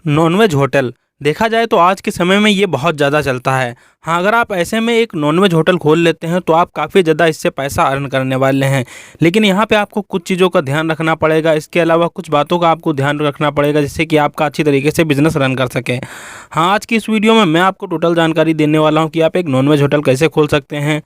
Nonveg hotel देखा जाए तो आज के समय में ये बहुत ज़्यादा चलता है। हाँ, अगर आप ऐसे में एक नॉनवेज होटल खोल लेते हैं तो आप काफ़ी ज़्यादा इससे पैसा अर्न करने वाले हैं। लेकिन यहाँ पे आपको कुछ चीज़ों का ध्यान रखना पड़ेगा, इसके अलावा कुछ बातों का आपको ध्यान रखना पड़ेगा जिससे कि आपका अच्छी तरीके से बिज़नेस रन कर सके। हाँ, आज की इस वीडियो में मैं आपको टोटल जानकारी देने वाला हूँ कि आप एक नॉनवेज होटल कैसे खोल सकते हैं,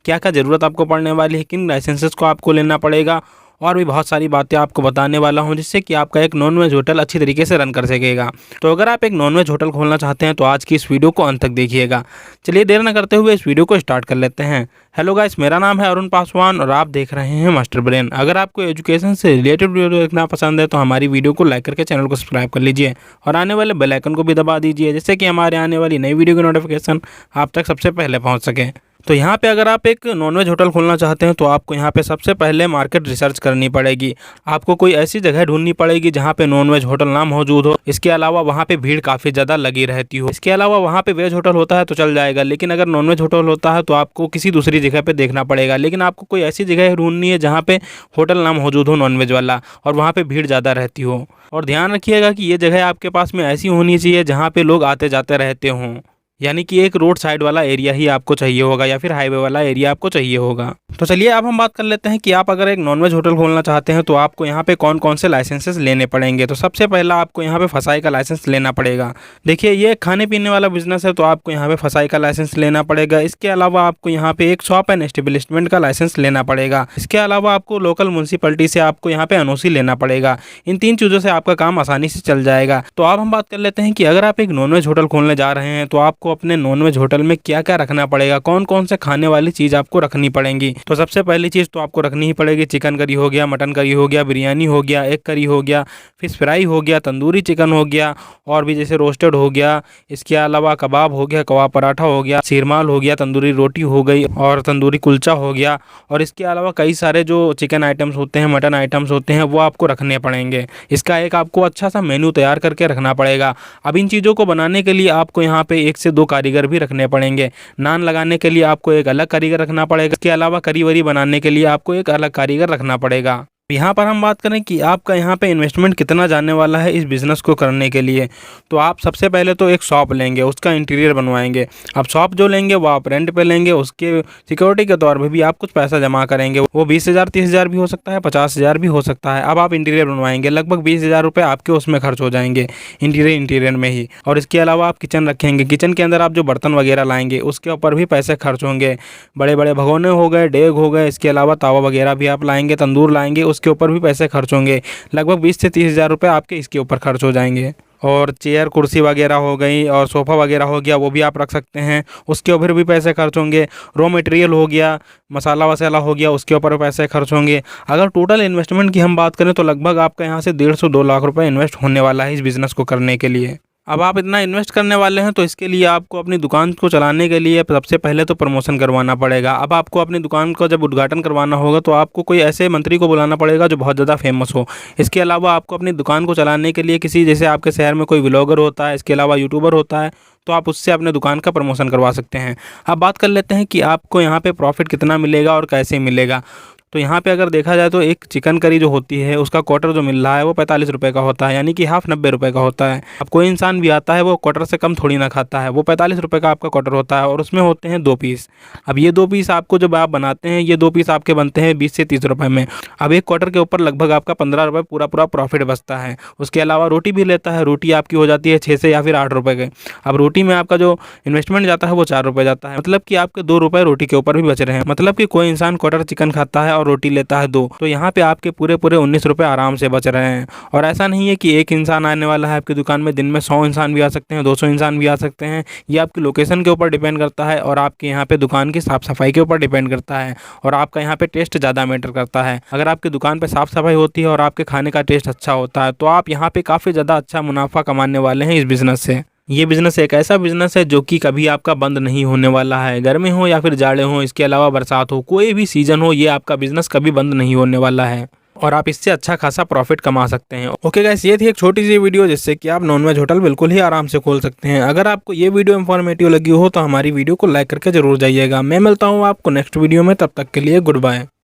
क्या-क्या ज़रूरत आपको पड़ने वाली है, किन लाइसेंसेस को आपको लेना पड़ेगा और भी बहुत सारी बातें आपको बताने वाला हूं जिससे कि आपका एक नॉनवेज होटल अच्छी तरीके से रन कर सकेगा। तो अगर आप एक नॉनवेज होटल खोलना चाहते हैं तो आज की इस वीडियो को अंत तक देखिएगा। चलिए देर न करते हुए इस वीडियो को स्टार्ट कर लेते हैं। हेलो गाइस, मेरा नाम है अरुण पासवान और आप देख रहे हैं मास्टर ब्रेन। अगर आपको एजुकेशन से रिलेटेड वीडियो देखना पसंद है तो हमारी वीडियो को लाइक करके चैनल को सब्सक्राइब कर लीजिए और आने वाले बेल आइकन को भी दबा दीजिए जिससे कि हमारे आने वाली नई वीडियो की नोटिफिकेशन आप तक सबसे पहले पहुँच सके। तो यहाँ पे अगर आप एक नॉनवेज होटल खोलना चाहते हैं तो आपको यहाँ पे सबसे पहले मार्केट रिसर्च करनी पड़ेगी। आपको कोई ऐसी जगह ढूंढनी पड़ेगी जहाँ पे नॉनवेज होटल ना मौजूद हो, इसके अलावा वहाँ पे भीड़ काफ़ी ज़्यादा लगी रहती हो। इसके अलावा वहाँ पे वेज होटल होता है तो चल जाएगा, लेकिन अगर नॉनवेज होटल होता है तो आपको किसी दूसरी जगह पे देखना पड़ेगा। लेकिन आपको कोई ऐसी जगह ढूंढनी है जहाँ पे होटल ना मौजूद हो नॉनवेज वाला और वहाँ पे भीड़ ज़्यादा रहती हो। और ध्यान रखिएगा कि ये जगह आपके पास में ऐसी होनी चाहिए जहाँ पे लोग आते जाते रहते हों, यानी कि एक रोड साइड वाला एरिया ही आपको चाहिए होगा या फिर हाईवे वाला एरिया आपको चाहिए होगा। तो चलिए अब हम बात कर लेते हैं कि आप अगर एक नॉनवेज होटल खोलना चाहते हैं तो आपको यहाँ पे कौन कौन से लाइसेंसेस लेने पड़ेंगे। तो सबसे पहला आपको यहाँ पे फसाई का लाइसेंस लेना पड़ेगा। देखिए, ये खाने पीने वाला बिजनेस है तो आपको यहाँ पे फसाई का लाइसेंस लेना पड़ेगा। इसके अलावा आपको यहाँ पे एक शॉप एंड एस्टेब्लिशमेंट का लाइसेंस लेना पड़ेगा। इसके अलावा आपको लोकल म्यूनसिपैलिटी से आपको यहाँ पे एनओसी लेना पड़ेगा। इन 3 चीज़ों से आपका काम आसानी से चल जाएगा। तो अब हम बात कर लेते हैं कि अगर आप एक नॉनवेज होटल खोलने जा रहे हैं तो आपको अपने नॉनवेज होटल में क्या क्या रखना पड़ेगा, कौन कौन से खाने वाली चीज़ आपको रखनी पड़ेंगी। तो सबसे पहली चीज़ तो आपको रखनी ही पड़ेगी चिकन करी हो गया, मटन करी हो गया, बिरयानी हो गया, एग करी हो गया, फिश फ्राई हो गया, तंदूरी चिकन हो गया और भी जैसे रोस्टेड हो गया। इसके अलावा कबाब हो गया, कबाब पराठा हो गया, शीरमाल हो गया, तंदूरी रोटी हो गई और तंदूरी कुलचा हो गया। और इसके अलावा कई सारे जो चिकन आइटम्स होते हैं, मटन आइटम्स होते हैं, वो आपको रखने पड़ेंगे। इसका एक आपको अच्छा सा मेन्यू तैयार करके रखना पड़ेगा। अब इन चीज़ों को बनाने के लिए आपको यहाँ पे 1 से 2 कारीगर भी रखने पड़ेंगे। नान लगाने के लिए आपको एक अलग कारीगर रखना पड़ेगा। इसके अलावा करी वरी बनाने के लिए आपको एक अलग कारीगर रखना पड़ेगा। यहाँ पर हम बात करें कि आपका यहाँ पे इन्वेस्टमेंट कितना जाने वाला है इस बिज़नेस को करने के लिए, तो आप सबसे पहले तो एक शॉप लेंगे, उसका इंटीरियर बनवाएंगे। अब शॉप जो लेंगे वो आप रेंट पे लेंगे, उसके सिक्योरिटी के तौर पे भी आप कुछ पैसा जमा करेंगे। वो 20,000 30,000 भी हो सकता है, 50,000 भी हो सकता है। अब आप इंटीरियर बनवाएंगे, लगभग 20,000 रुपये आपके उसमें खर्च हो जाएंगे इंटीरियर में ही। और इसके अलावा आप किचन रखेंगे, किचन के अंदर आप जो बर्तन वगैरह लाएंगे उसके ऊपर भी पैसे खर्च होंगे। बड़े बड़े भगोने हो गए, डेग हो गए, इसके अलावा तावा वगैरह भी आप लाएंगे, तंदूर लाएंगे, उसके ऊपर भी पैसे खर्च होंगे। लगभग 20 से 30,000 रुपये आपके इसके ऊपर खर्च हो जाएंगे। और चेयर कुर्सी वगैरह हो गई और सोफ़ा वगैरह हो गया, वो भी आप रख सकते हैं, उसके ऊपर भी पैसे खर्च होंगे। रॉ मटेरियल हो गया, मसाला वसाला हो गया, उसके ऊपर पैसे खर्च होंगे। अगर टोटल इन्वेस्टमेंट की हम बात करें तो लगभग आपका यहाँ से 1.5 से 2 लाख रुपये इन्वेस्ट होने वाला है इस बिज़नेस को करने के लिए। अब आप इतना इन्वेस्ट करने वाले हैं तो इसके लिए आपको अपनी दुकान को चलाने के लिए सबसे पहले तो प्रमोशन करवाना पड़ेगा। अब आपको अपनी दुकान का जब उद्घाटन करवाना होगा तो आपको कोई ऐसे मंत्री को बुलाना पड़ेगा जो बहुत ज़्यादा फेमस हो। इसके अलावा आपको अपनी दुकान को चलाने के लिए किसी, जैसे आपके शहर में कोई व्लॉगर होता है, इसके अलावा यूट्यूबर होता है, तो आप उससे अपने दुकान का प्रमोशन करवा सकते हैं। अब बात कर लेते हैं कि आपको यहाँ पे प्रॉफिट कितना मिलेगा और कैसे मिलेगा। तो यहाँ पे अगर देखा जाए तो एक चिकन करी जो होती है उसका क्वार्टर जो मिल रहा है वो 45 रुपये का होता है, यानी कि हाफ 90 रुपये का होता है। अब कोई इंसान भी आता है वो क्वार्टर से कम थोड़ी ना खाता है, वो 45 रुपये का आपका क्वार्टर होता है और उसमें होते हैं 2 पीस। अब ये 2 पीस आपको जब आप बनाते हैं, ये 2 पीस आपके बनते हैं 20 से 30 रुपये में। अब एक क्वार्टर के ऊपर लगभग आपका 15 रुपये पूरा प्रॉफिट बचता है। उसके अलावा रोटी भी लेता है, रोटी आपकी हो जाती है 6 से या फिर 8 रुपये के। अब रोटी में आपका जो इन्वेस्टमेंट जाता है वो 4 रुपये जाता है, मतलब कि आपके 2 रुपये रोटी के ऊपर भी बच रहे हैं। मतलब कि कोई इंसान क्वार्टर चिकन खाता है और रोटी लेता है 2, तो यहाँ पे आपके पूरे 19 रुपये आराम से बच रहे हैं। और ऐसा नहीं है कि एक इंसान आने वाला है आपकी दुकान में, दिन में 100 इंसान भी आ सकते हैं, 200 इंसान भी आ सकते हैं। ये आपकी लोकेशन के ऊपर डिपेंड करता है और आपके यहाँ पे दुकान की साफ़ सफाई के ऊपर डिपेंड करता है और आपका यहाँ पे टेस्ट ज़्यादा मैटर करता है। अगर आपकी दुकान पे साफ़ सफाई होती है और आपके खाने का टेस्ट अच्छा होता है तो आप यहाँ पे काफ़ी ज़्यादा अच्छा मुनाफा कमाने वाले हैं इस बिज़नेस से। ये बिज़नेस एक ऐसा बिज़नेस है जो कि कभी आपका बंद नहीं होने वाला है। गर्मी हो या फिर जाड़े हो, इसके अलावा बरसात हो, कोई भी सीज़न हो, ये आपका बिज़नेस कभी बंद नहीं होने वाला है और आप इससे अच्छा खासा प्रॉफिट कमा सकते हैं। ओके गाइस, ये थी एक छोटी सी वीडियो जिससे कि आप नॉनवेज होटल बिल्कुल ही आराम से खोल सकते हैं। अगर आपको ये वीडियो इन्फॉर्मेटिव लगी हो तो हमारी वीडियो को लाइक करके जरूर जाइएगा। मैं मिलता हूँ आपको नेक्स्ट वीडियो में, तब तक के लिए गुड बाय।